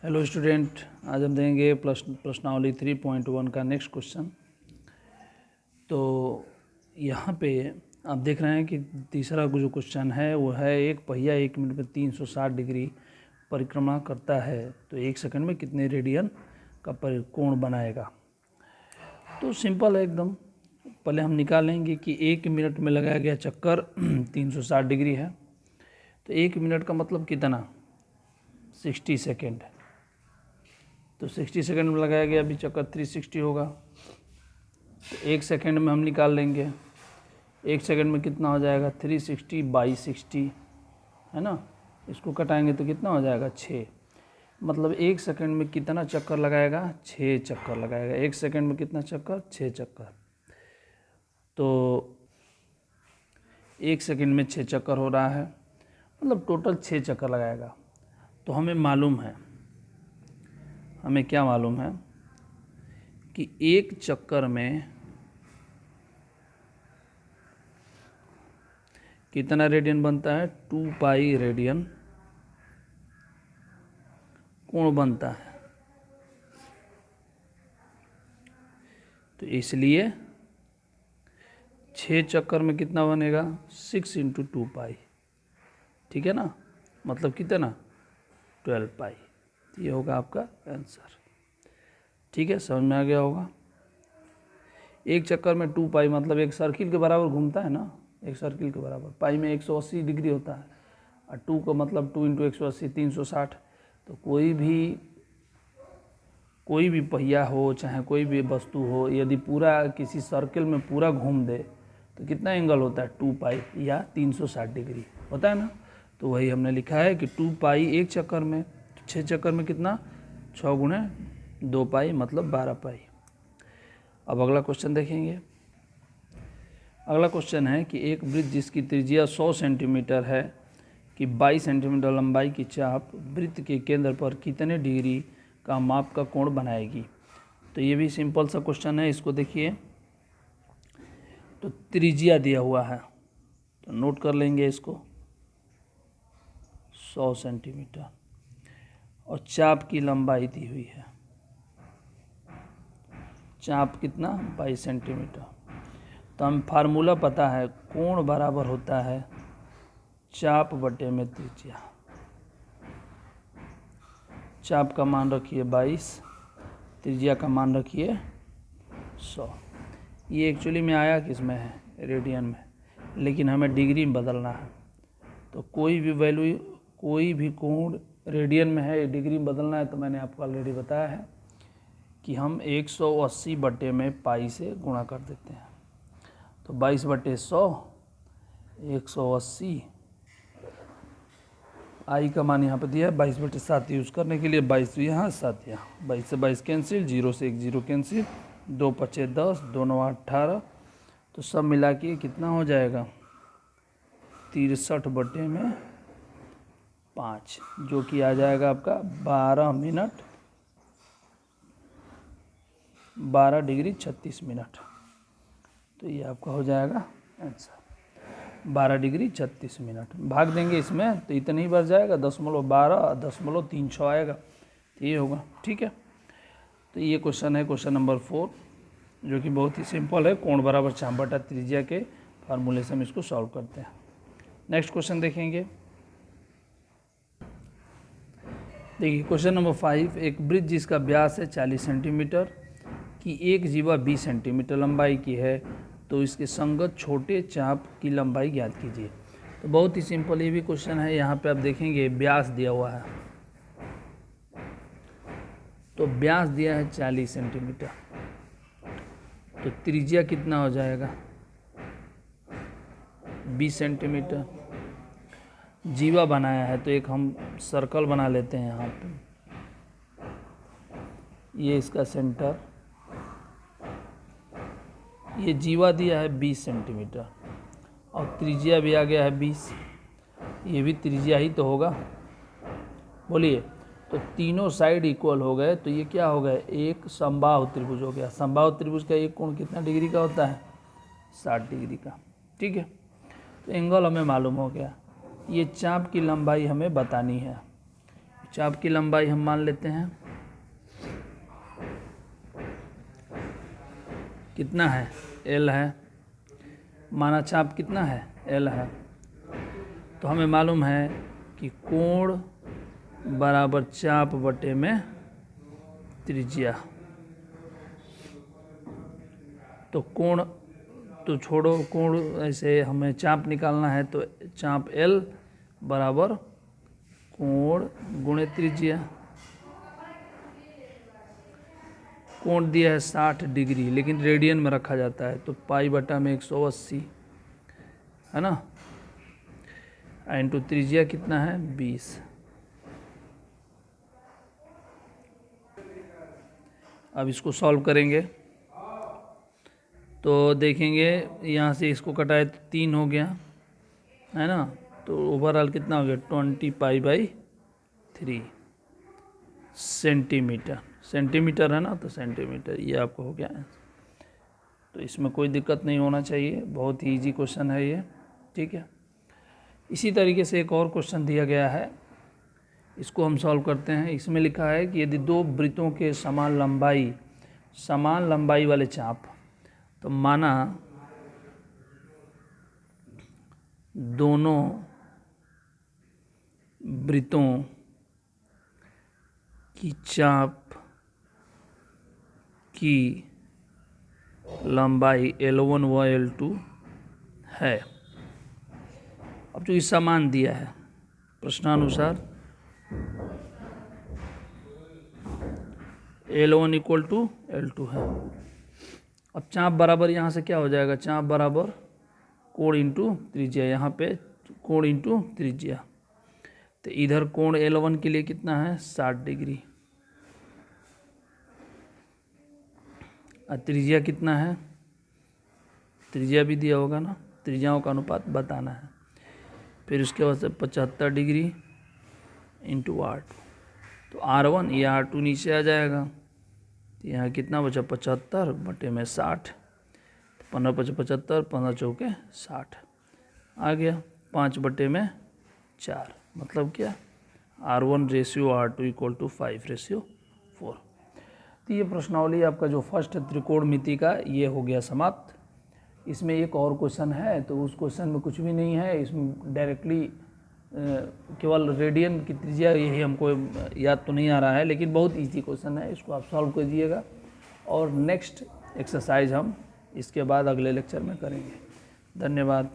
Hello student, आज हम देंगे प्रश्नावली 3.1 का नेक्स्ट क्वेश्चन। तो यहाँ पे आप देख रहे हैं कि तीसरा जो क्वेश्चन है वो है एक पहिया 1 मिनट में 360 डिग्री परिक्रमा करता है तो 1 सेकंड में कितने रेडियन का कोण बनाएगा। तो सिंपल है एकदम। पहले हम निकालेंगे कि 1 मिनट में लगाया गया चक्कर 360 डिग्री है, तो 1 मिनट का मतलब कितना 60 सेकेंड। तो 60 सेकंड में लगाया गया अभी चक्कर 360 होगा। तो 1 सेकंड में हम निकाल लेंगे, 1 सेकंड में कितना हो जाएगा 360 बाई 60 है ना। इसको कटाएंगे तो कितना हो जाएगा 6। मतलब 1 सेकंड में कितना चक्कर लगाएगा 6 चक्कर लगाएगा। 1 सेकंड में कितना चक्कर 6 चक्कर। तो 1 सेकंड में 6 चक्कर हो रहा है, मतलब टोटल 6 चक्कर लगाएगा। तो हमें मालूम है, हमें क्या मालूम है कि एक चक्कर में कितना रेडियन बनता है 2 पाई रेडियन कोण बनता है। तो इसलिए 6 चक्कर में कितना बनेगा 6 × 2 पाई, ठीक है ना। मतलब कितना 12 पाई। ये होगा आपका आंसर, ठीक है। समझ में आ गया होगा। एक चक्कर में 2 पाई मतलब एक सर्किल के बराबर घूमता है ना, एक सर्किल के बराबर। पाई में 180 डिग्री होता है और 2 का मतलब 2 × 180 360। तो कोई भी पहिया हो चाहे कोई भी वस्तु हो, यदि पूरा किसी सर्किल में पूरा घूम दे तो कितना एंगल होता है 2 पाई या 360 डिग्री होता है ना। तो वही हमने लिखा है कि 2 पाई एक चक्कर में, 6 चक्कर में कितना 6 × 2 पाई मतलब 12 पाई। अब अगला क्वेश्चन देखेंगे। अगला क्वेश्चन है कि एक वृत्त जिसकी त्रिज्या 100 सेंटीमीटर है कि 22 सेंटीमीटर लंबाई की चाप वृत्त के केंद्र पर कितने डिग्री का माप का कोण बनाएगी। तो ये भी सिंपल सा क्वेश्चन है। इसको देखिए, तो त्रिज्या दिया हुआ है तो नोट कर लेंगे इसको 100 सेंटीमीटर और चाप की लंबाई दी हुई है, चाप कितना 22 सेंटीमीटर। तो हम फार्मूला पता है, कोण बराबर होता है चाप बटे में त्रिज्या। चाप का मान रखिए 22, त्रिज्या का मान रखिए 100। ये एक्चुअली में आया किस में है रेडियन में, लेकिन हमें डिग्री में बदलना है। तो कोई भी वैल्यू, कोई भी कोण रेडियन में है डिग्री में बदलना है तो मैंने आपको ऑलरेडी बताया है कि हम 180 बटे में पाई से गुणा कर देते हैं। तो 22 बटे 100 180, आई का मान यहाँ पर दिया है 22 बटे 7 यूज़ करने के लिए। 22 यहाँ 7 यहाँ, 22 से 22 कैंसिल, 0 से 1 0 कैंसिल, 2 × 5 = 10, 2 × 9 = 18। तो सब मिला के कितना हो जाएगा 63 बटे में 5, जो कि आ जाएगा आपका 12 मिनट 12 डिग्री 36 मिनट। तो ये आपका हो जाएगा आंसर 12 डिग्री 36 मिनट। भाग देंगे इसमें तो इतना ही बढ़ जाएगा 0.12 आएगा। तो ये होगा, ठीक है। तो ये क्वेश्चन है क्वेश्चन नंबर 4, जो कि बहुत ही सिंपल है। कोण बराबर चाप बटा त्रिज्या के फार्मूले से हम इसको सॉल्व करते हैं। नेक्स्ट क्वेश्चन देखेंगे। देखिए क्वेश्चन नंबर 5, एक वृत्त जिसका व्यास है 40 सेंटीमीटर की एक जीवा 20 सेंटीमीटर लंबाई की है तो इसके संगत छोटे चाप की लंबाई ज्ञात कीजिए। तो बहुत ही सिंपल ये भी क्वेश्चन है। यहाँ पे आप देखेंगे व्यास दिया हुआ है, तो व्यास दिया है 40 सेंटीमीटर, तो त्रिज्या कितना हो जाएगा 20 सेंटीमीटर। जीवा बनाया है तो एक हम सर्कल बना लेते हैं यहाँ पे, ये इसका सेंटर, ये जीवा दिया है 20 सेंटीमीटर और त्रिज्या भी आ गया है 20। ये भी त्रिज्या ही तो होगा, बोलिए। तो तीनों साइड इक्वल हो गए तो ये क्या हो गए एक समबाहु त्रिभुज हो गया। समबाहु त्रिभुज का एक कोण कितना डिग्री का होता है 60 डिग्री का, ठीक है। तो एंगल हमें मालूम हो गया। ये चाप की लंबाई हमें बतानी है। चाप की लंबाई हम मान लेते हैं कितना है, L है। माना चाप कितना है, L है। तो हमें मालूम है कि कोण बराबर चाप बटे में त्रिज्या। तो कोण तो छोड़ो, कोण ऐसे हमें चाप निकालना है, तो चाप L बराबर कोण गुणे त्रिज्या। कोण दिया है 60 डिग्री, लेकिन रेडियन में रखा जाता है, तो पाई बटा में 180 है ना, इंटू त्रिज्या कितना है 20। अब इसको सॉल्व करेंगे तो देखेंगे यहाँ से इसको कटाए तो 3 हो गया है ना, तो ओवरऑल कितना हो गया 20 पाई बाई 3 सेंटीमीटर। सेंटीमीटर है ना, तो सेंटीमीटर ये आपको हो गया। तो इसमें कोई दिक्कत नहीं होना चाहिए, बहुत ही इजी क्वेश्चन है ये, ठीक है। इसी तरीके से एक और क्वेश्चन दिया गया है, इसको हम सॉल्व करते हैं। इसमें लिखा है कि यदि दो वृत्तों के समान लंबाई वाले चाप, तो माना दोनों वृत्तों की चाप की लंबाई L1 व L2 है। अब जो इस समान दिया है प्रश्नानुसार L1 इक्वल टू L2 है। अब चाप बराबर यहाँ से क्या हो जाएगा, चाप बराबर कोण इंटू त्रिज्या, यहाँ पे कोण इंटू त्रिज्या। तो इधर कोण L1 के लिए कितना है 60 डिग्री, और त्रिज्या कितना है, त्रिज्या भी दिया होगा ना, त्रिज्याओं का अनुपात बताना है। फिर उसके बाद से 75 डिग्री इंटू R2, तो R1 या R2 नीचे आ जाएगा, तो यहाँ कितना बचा 75 बटे में 60, 15 × 75, 15 × 60 आ गया, 5 बटे में 4, मतलब क्या R1:R2 इक्वल टू 5:4। तो ये प्रश्नावली आपका जो फर्स्ट त्रिकोणमिति का ये हो गया समाप्त। इसमें एक और क्वेश्चन है, तो उस क्वेश्चन में कुछ भी नहीं है, इसमें डायरेक्टली केवल रेडियन की त्रिज्या यही हमको याद तो नहीं आ रहा है, लेकिन बहुत इजी क्वेश्चन है, इसको आप सॉल्व कर दीजिएगा। और नेक्स्ट एक्सरसाइज हम इसके बाद अगले लेक्चर में करेंगे। धन्यवाद।